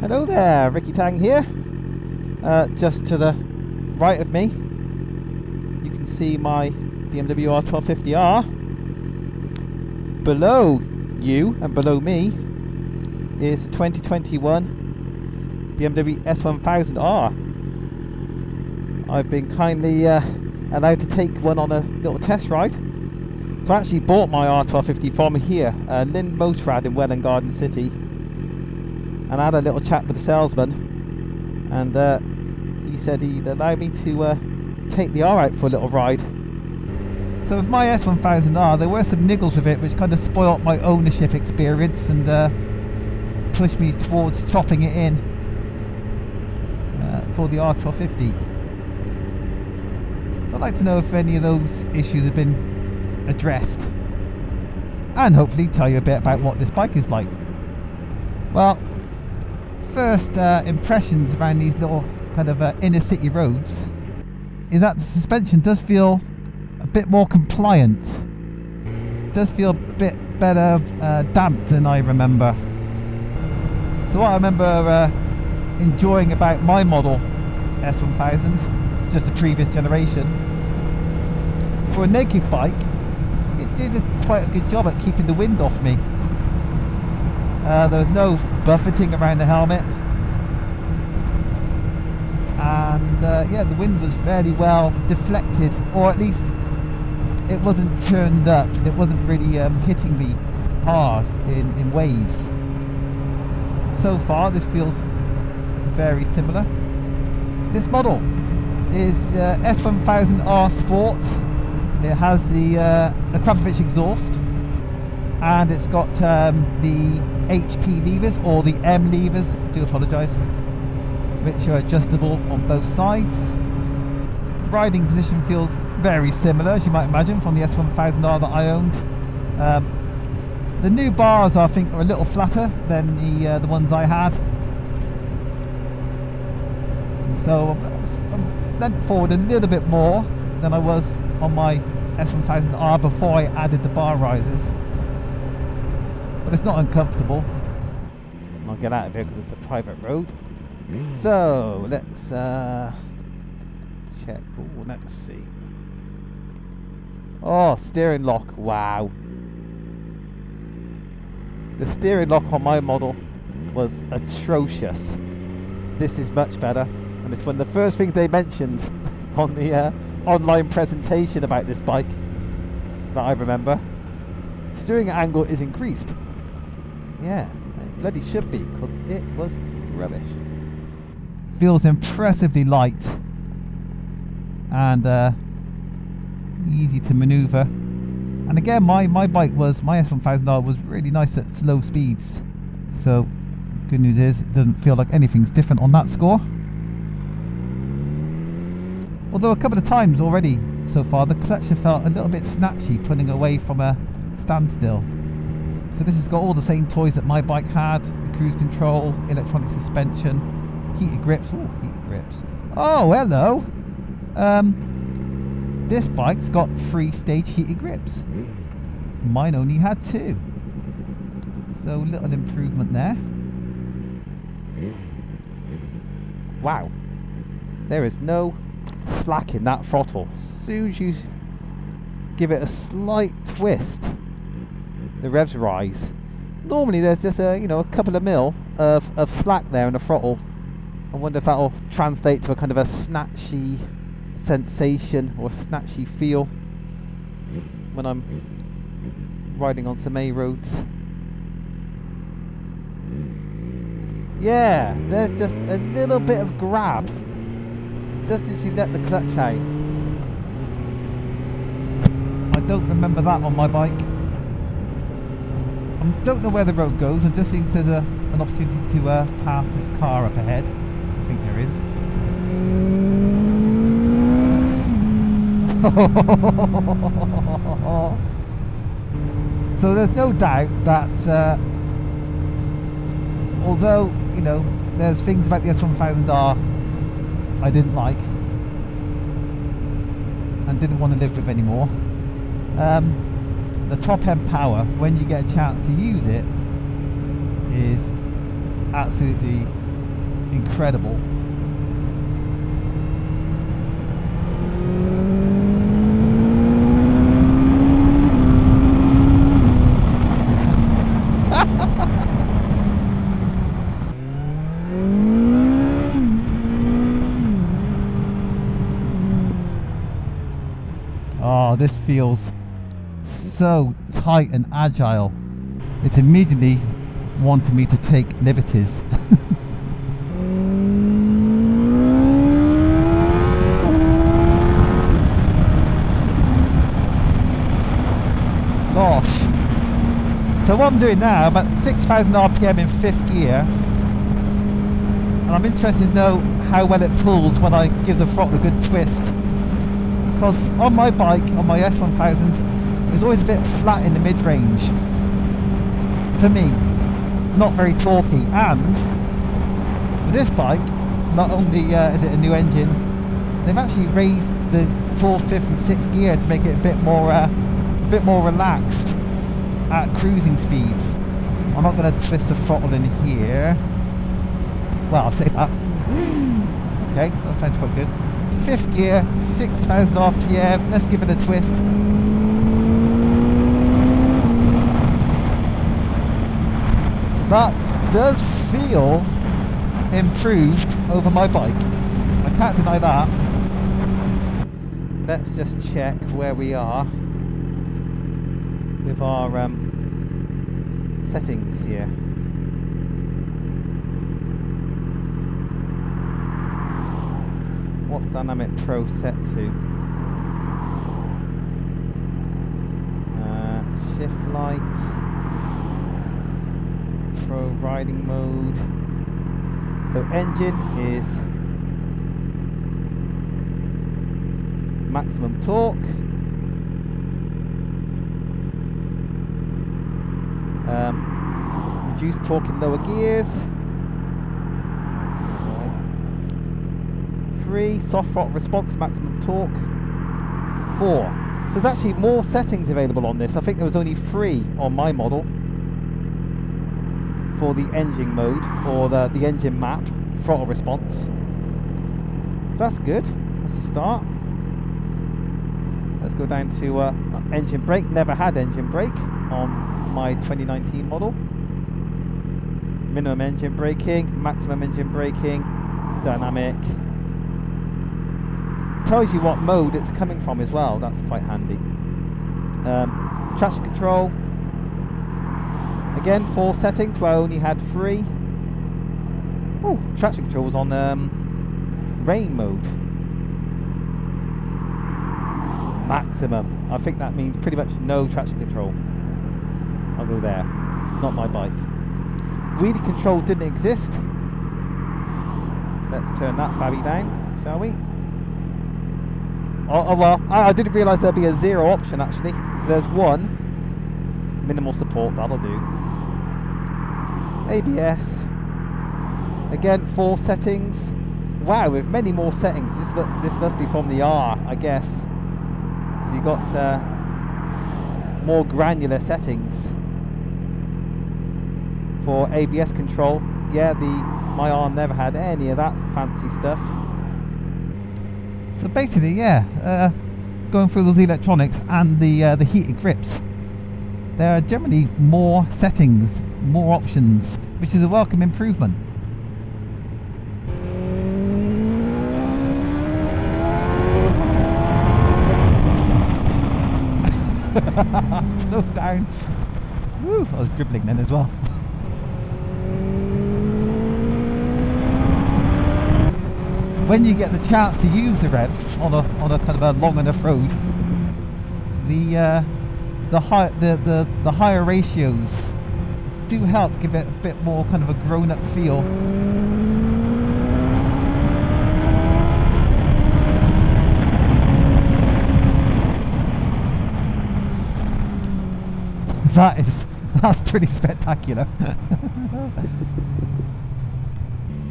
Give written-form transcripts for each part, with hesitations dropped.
Hello there, Ricky Tang here. Just to the right of me, you can see my BMW R1250R. Below you and below me is the 2021 BMW S1000R. I've been kindly allowed to take one on a little test ride. So I actually bought my R1250 from here, Lynn Motorrad in Welland Garden City. And I had a little chat with the salesman, and he said he'd allow me to take the R out for a little ride. So with my S1000R, there were some niggles with it which kind of spoilt my ownership experience and pushed me towards chopping it in for the R1250. So I'd like to know if any of those issues have been addressed, and hopefully tell you a bit about what this bike is like. Well, first impressions around these little kind of inner city roads is that the suspension does feel a bit more compliant. It does feel a bit better damped than I remember. So what I remember enjoying about my model S1000, just the previous generation, for a naked bike, it did quite a good job at keeping the wind off me. There was no buffeting around the helmet, and yeah, the wind was fairly well deflected, or at least it wasn't churned up. It wasn't really hitting me hard in waves. So far this feels very similar. This model is S1000R Sport. It has the Grabby exhaust, and it's got the HP levers, or the M levers, I do apologise, which are adjustable on both sides. Riding position feels very similar, as you might imagine, from the S1000R that I owned. The new bars, I think, are a little flatter than the ones I had. So I'm leant forward a little bit more than I was on my S1000R before I added the bar risers. But it's not uncomfortable. I'll get out of here because it's a private road. So let's check. Ooh, let's see. Oh, steering lock. Wow. The steering lock on my model was atrocious. This is much better, and it's one of the first things they mentioned on the online presentation about this bike that I remember. Steering angle is increased. Yeah, it bloody should be, because it was rubbish. Feels impressively light and easy to maneuver. And again, my S1000R was really nice at slow speeds. So good news is it doesn't feel like anything's different on that score. Although a couple of times already so far the clutch has felt a little bit snatchy, pulling away from a standstill. So this has got all the same toys that my bike had: the cruise control, electronic suspension, heated grips. Oh, heated grips. Oh, hello. This bike's got 3-stage heated grips. Mine only had 2. So a little improvement there. Wow. There is no slack in that throttle. As soon as you give it a slight twist, the revs rise. Normally there's just a couple of mil of slack there in the throttle. I wonder if that'll translate to a kind of a snatchy sensation or a snatchy feel when I'm riding on some A roads. Yeah, there's just a little bit of grab just as you let the clutch out. I don't remember that on my bike. I don't know where the road goes. It just seems there's an opportunity to pass this car up ahead. I think there is. So there's no doubt that although there's things about the S1000R I didn't like and didn't want to live with anymore, the top end power, when you get a chance to use it, is absolutely incredible. Oh, this feels so tight and agile. It's immediately wanting me to take liberties. Gosh. So what I'm doing now, I'm at 6,000 RPM in 5th gear, and I'm interested to know how well it pulls when I give the throttle a good twist. Because on my bike, on my S1000, it's always a bit flat in the mid-range. For me, not very torquey. And with this bike, not only is it a new engine, they've actually raised the 4th, 5th and 6th gear to make it a bit more relaxed at cruising speeds. I'm not going to twist the throttle in here. Well, I'll say that. Okay, that sounds quite good. 5th gear, 6,000 RPM. Let's give it a twist. That does feel improved over my bike. I can't deny that. Let's just check where we are with our settings here. What's Dynamic Pro set to? Shift light, Pro riding mode. So engine is maximum torque. Reduce torque in lower gears. 3, soft throttle response, maximum torque. 4. So there's actually more settings available on this. I think there was only 3 on my model for the engine mode, or the engine map, throttle response. So that's good. That's a start. Let's go down to engine brake. Never had engine brake on my 2019 model. Minimum engine braking, maximum engine braking, dynamic. Tells you what mode it's coming from as well. That's quite handy. Traction control. Again, 4 settings where I only had 3. Oh, traction control was on rain mode. Maximum. I think that means pretty much no traction control. I'll go there. It's not my bike. Wheelie control didn't exist. Let's turn that babby down, shall we? Oh well, I didn't realise there'd be a 0 option actually. So there's 1. Minimal support, that'll do. ABS. Again, 4 settings. Wow, with many more settings. This must be from the R, I guess. So you got more granular settings. For ABS control, yeah, my arm never had any of that fancy stuff. So basically, yeah, going through those electronics and the heated grips, there are generally more settings, more options, which is a welcome improvement. Slow down. Woo, I was dribbling then as well. When you get the chance to use the revs on a kind of a long enough road, the higher ratios do help give it a bit more kind of a grown-up feel. That's pretty spectacular.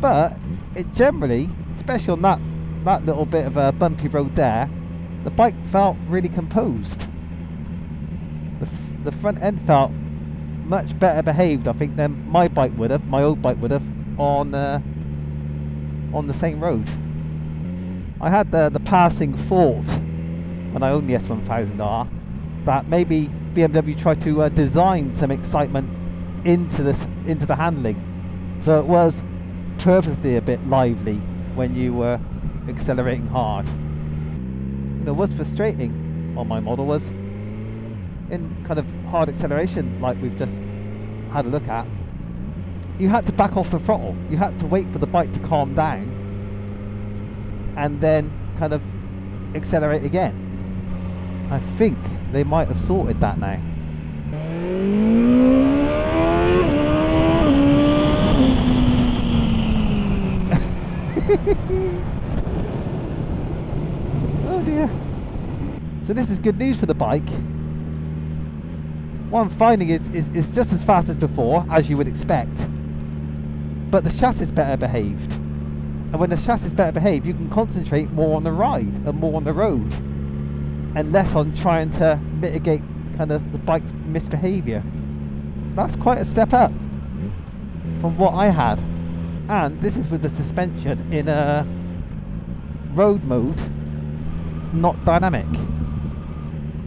But it generally, especially on that little bit of a bumpy road there, the bike felt really composed. The front end felt much better behaved, I think, than my old bike would have on on the same road. I had the passing thought when I owned the S1000R that maybe BMW tried to design some excitement into the handling, so it was purposely a bit lively when you were accelerating hard. You know, what's frustrating on my model was in kind of hard acceleration, like we've just had a look at, you had to back off the throttle. You had to wait for the bike to calm down and then kind of accelerate again. I think they might have sorted that now. Oh dear. So this is good news for the bike. What I'm finding is just as fast as before, as you would expect, but the chassis is better behaved. And when the chassis is better behaved, you can concentrate more on the ride and more on the road, and less on trying to mitigate kind of the bike's misbehaviour. That's quite a step up from what I had. And this is with the suspension in a road mode, not dynamic.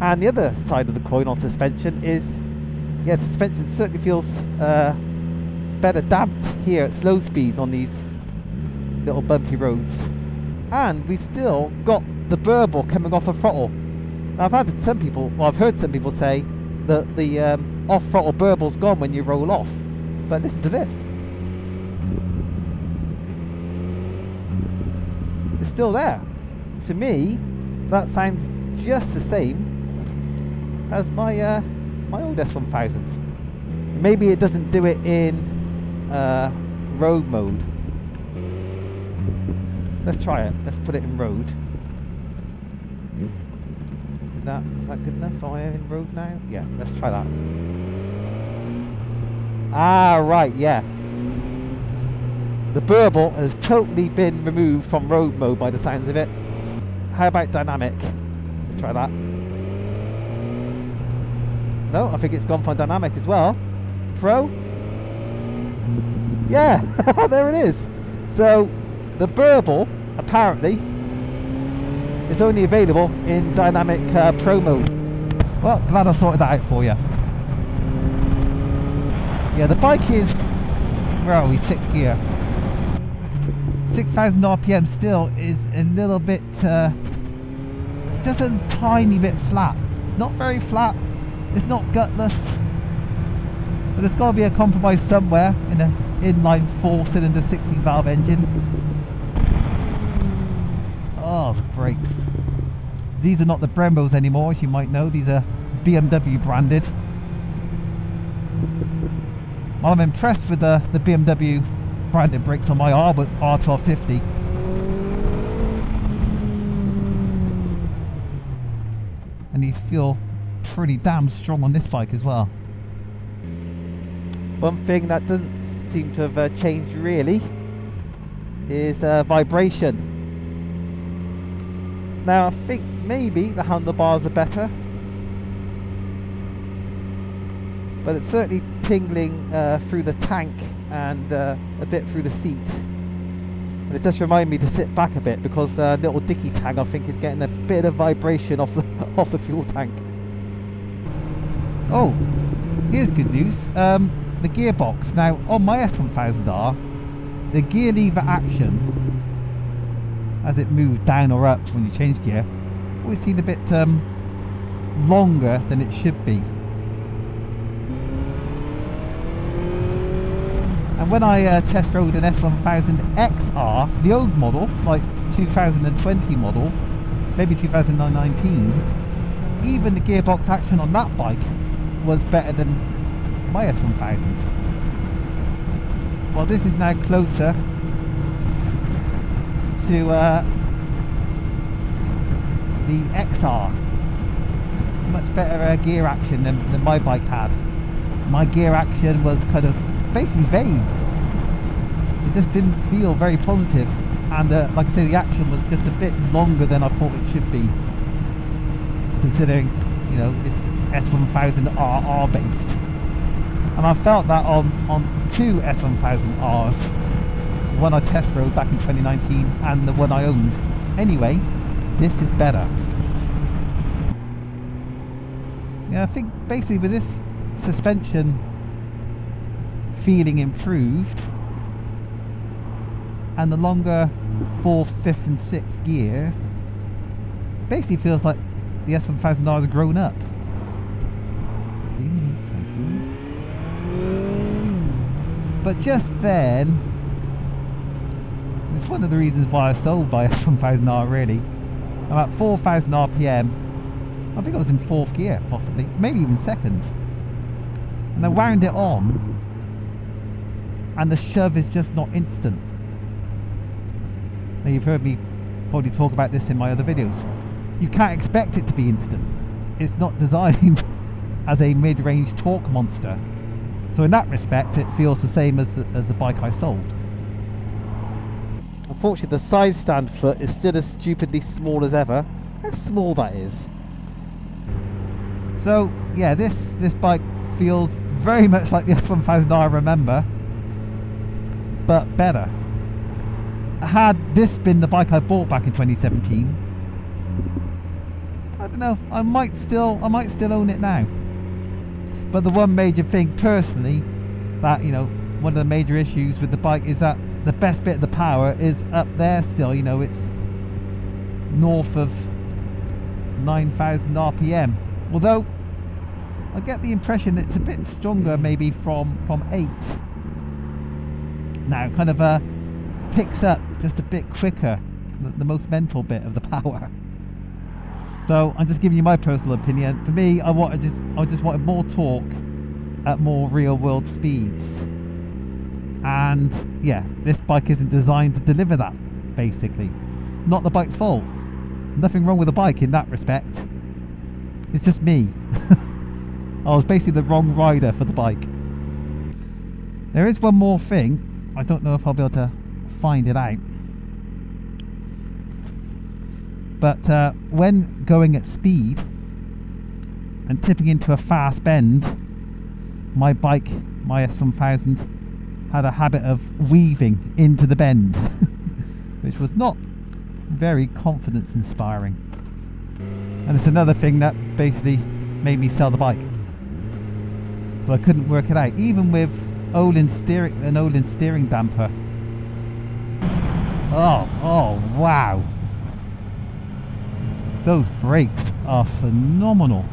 And the other side of the coin on suspension is, yeah, suspension certainly feels better damped here at slow speeds on these little bumpy roads. And we've still got the burble coming off the throttle. Now, I've heard some people say that the off throttle burble's gone when you roll off, but listen to this. It's still there. To me, that sounds just the same as my my old S1000. Maybe it doesn't do it in road mode. Let's try it. Let's put it in road. Is that good enough? Am I in road now? Yeah, let's try that. Ah, right, yeah. The burble has totally been removed from road mode by the sounds of it. How about dynamic? Let's try that. No, I think it's gone for dynamic as well. Pro? Yeah, there it is. So the burble apparently is only available in dynamic pro mode. Well, glad I sorted that out for you. Yeah, the bike is, where are we, 6th gear. 6,000 RPM still is a little bit, just a tiny bit flat. It's not very flat, it's not gutless, but there's got to be a compromise somewhere in an inline 4-cylinder 16 valve engine. Oh, the brakes. These are not the Brembos anymore, as you might know. These are BMW branded. Well, I'm impressed with the BMW branded brakes on my R1250. And these feel pretty damn strong on this bike as well. One thing that doesn't seem to have changed really is vibration. Now I think maybe the handlebars are better, but it's certainly tingling through the tank and a bit through the seat. And it just reminded me to sit back a bit because little dicky tang I think is getting a bit of vibration off the fuel tank. Oh, here's good news. The gearbox. Now on my S1000R, the gear lever action, as it moves down or up when you change gear, always seemed a bit longer than it should be. And when I test rode an S1000XR, the old model, like 2020 model, maybe 2019, even the gearbox action on that bike was better than my S1000. Well, this is now closer to the XR. Much better gear action than my bike had. My gear action was kind of basically vague. It just didn't feel very positive, and like I say, the action was just a bit longer than I thought it should be, considering, you know, it's S1000RR based. And I felt that on two S1000Rs one I test rode back in 2019 and the one I owned. Anyway, this is better. Yeah, I think basically with this suspension feeling improved and the longer 4th, 5th and 6th gear, basically feels like the S1000R has grown up. But just then, it's one of the reasons why I sold my S1000R really. I'm at 4,000 RPM. I think I was in 4th gear possibly, maybe even 2nd. And I wound it on and the shove is just not instant. Now you've heard me probably talk about this in my other videos. You can't expect it to be instant. It's not designed as a mid-range torque monster. So in that respect, it feels the same as the bike I sold. Unfortunately, the side stand foot is still as stupidly small as ever. How small that is. So yeah, this bike feels very much like the S1000R I remember, but better. Had this been the bike I bought back in 2017, I don't know, I might still own it now. But the one major thing personally that, you know, one of the major issues with the bike is that the best bit of the power is up there still. You know, it's north of 9,000 RPM, although I get the impression it's a bit stronger maybe from 8 now. Kind of picks up just a bit quicker, the most mental bit of the power. So I'm just giving you my personal opinion. For me, I just wanted more torque at more real world speeds. And yeah, this bike isn't designed to deliver that, basically. Not the bike's fault. Nothing wrong with the bike in that respect. It's just me. I was basically the wrong rider for the bike. There is one more thing. I don't know if I'll be able to find it out. But when going at speed and tipping into a fast bend, my bike, my S1000, had a habit of weaving into the bend, which was not very confidence inspiring. And it's another thing that basically made me sell the bike. But I couldn't work it out, even with an Olin steering damper. Oh wow. Those brakes are phenomenal.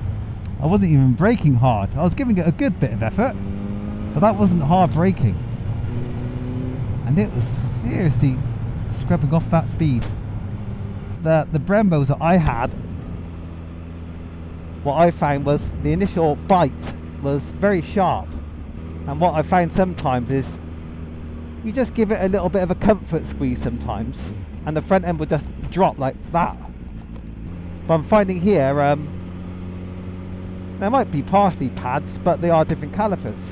I wasn't even braking hard. I was giving it a good bit of effort, but that wasn't hard braking. And it was seriously scrubbing off that speed. The Brembos that I had, what I found was the initial bite was very sharp. And what I found sometimes is you just give it a little bit of a comfort squeeze sometimes, and the front end will just drop like that. But I'm finding here, there might be partially pads, but they are different calipers.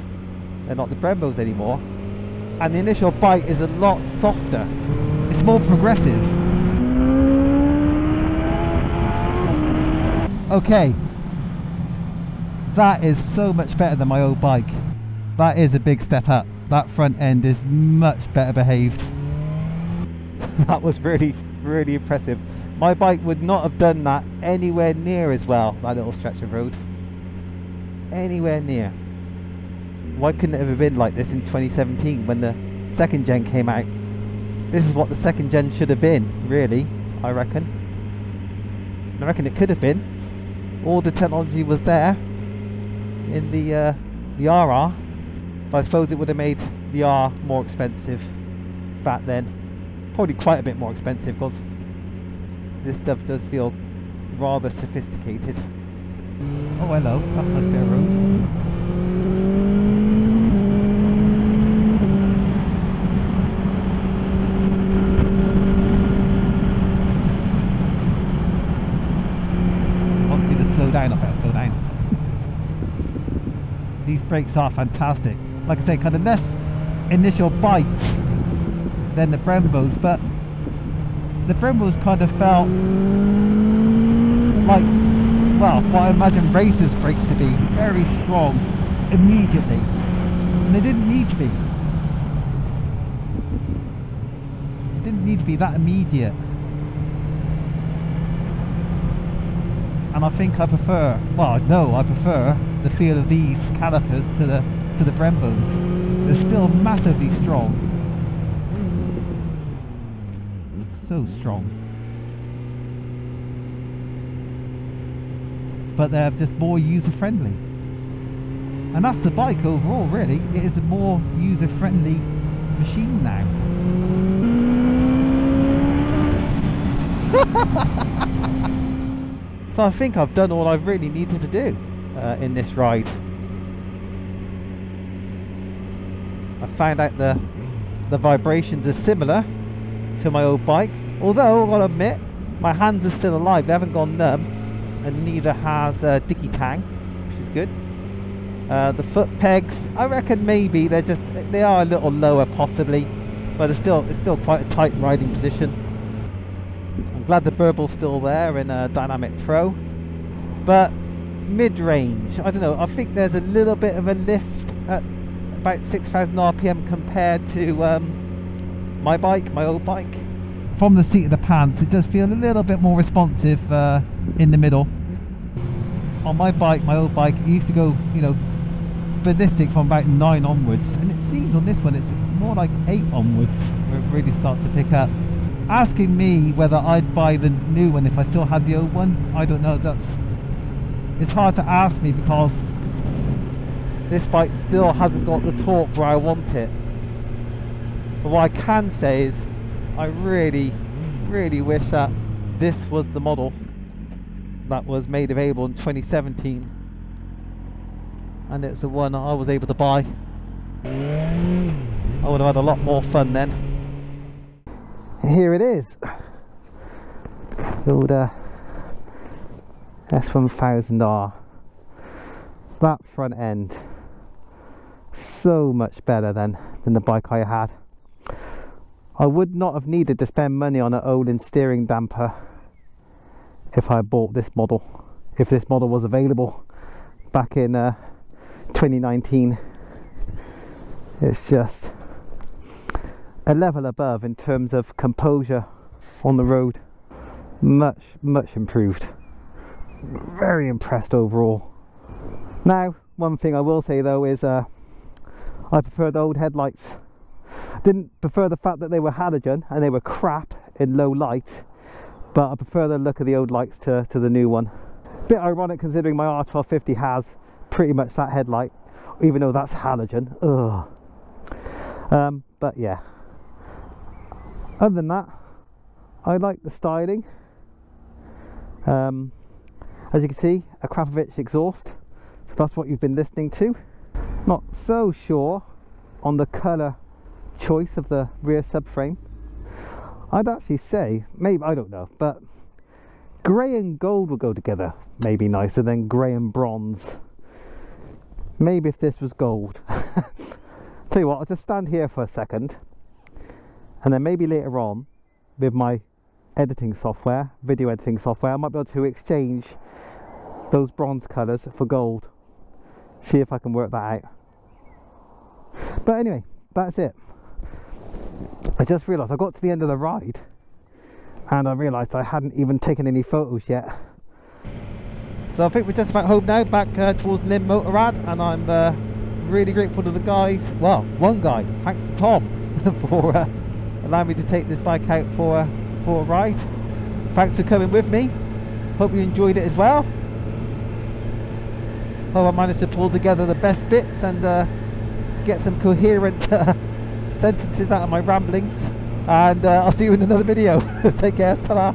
They're not the Brembos anymore. And the initial bite is a lot softer. It's more progressive. Okay. That is so much better than my old bike. That is a big step up. That front end is much better behaved. That was really, really impressive. My bike would not have done that anywhere near as well, that little stretch of road. Anywhere near. Why couldn't it have been like this in 2017 when the 2nd gen came out? This is what the 2nd gen should have been, really, I reckon. I reckon it could have been. All the technology was there in the RR, but I suppose it would have made the R more expensive back then. Probably quite a bit more expensive, because this stuff does feel rather sophisticated. Oh hello, that's a nice bit of road. Wants me to slow down, I better slow down. These brakes are fantastic. Like I say, kind of less initial bite than the Brembos, but the Brembos kind of felt like, well, what I imagine racers' brakes to be, very strong immediately, and they didn't need to be. It didn't need to be that immediate. And I think I prefer, well, no, I prefer the feel of these calipers to the Brembos. They're still massively strong. So strong. But they're just more user-friendly. And that's the bike overall, really. It is a more user-friendly machine now. So I think I've done all I really needed to do in this ride. I found out the vibrations are similar to my old bike, although I've got to admit my hands are still alive, they haven't gone numb, and neither has Dicky Tang, which is good. The foot pegs, I reckon maybe they are a little lower possibly, but it's still quite a tight riding position. I'm glad the burble's still there in Dynamic Pro, but mid-range, I don't know, I think there's a little bit of a lift at about 6,000 RPM compared to my old bike. From the seat of the pants, it does feel a little bit more responsive in the middle. On my old bike, it used to go, you know, ballistic from about 9 onwards, and it seems on this one it's more like 8 onwards where it really starts to pick up. Asking me whether I'd buy the new one if I still had the old one, I don't know. It's hard to ask me because this bike still hasn't got the torque where I want it. But what I can say is I really wish that this was the model that was made available in 2017 and it's the one I was able to buy. I would have had a lot more fun then. Here it is, the old S1000R. That front end, so much better than the bike I had. I would not have needed to spend money on an Olin steering damper if I bought this model, if this model was available back in 2019. It's just a level above in terms of composure on the road. Much improved. Very impressed overall. Now, one thing I will say though is I prefer the old headlights. Didn't prefer the fact that they were halogen and they were crap in low light, but I prefer the look of the old lights to the new one. Bit ironic considering my R1250 has pretty much that headlight, even though that's halogen. Ugh. But yeah, other than that, I like the styling. As you can see, a Grabby exhaust, so that's what you've been listening to. Not so sure on the colour choice of the rear subframe. I'd actually say, maybe, I don't know, but grey and gold will go together maybe nicer than grey and bronze. Maybe if this was gold. Tell you what, I'll just stand here for a second, and then maybe later on with my editing software, video editing software, I might be able to exchange those bronze colours for gold. See if I can work that out. But anyway, that's it. I just realised I got to the end of the ride and I realised I hadn't even taken any photos yet. So I think we're just about home now, back towards Lim Motorrad, and I'm really grateful to the guys, well, one guy, thanks to Tom for allowing me to take this bike out for a ride. Thanks for coming with me, hope you enjoyed it as well. Hope I managed to pull together the best bits and get some coherent sentences out of my ramblings, and I'll see you in another video. Take care, ta-da.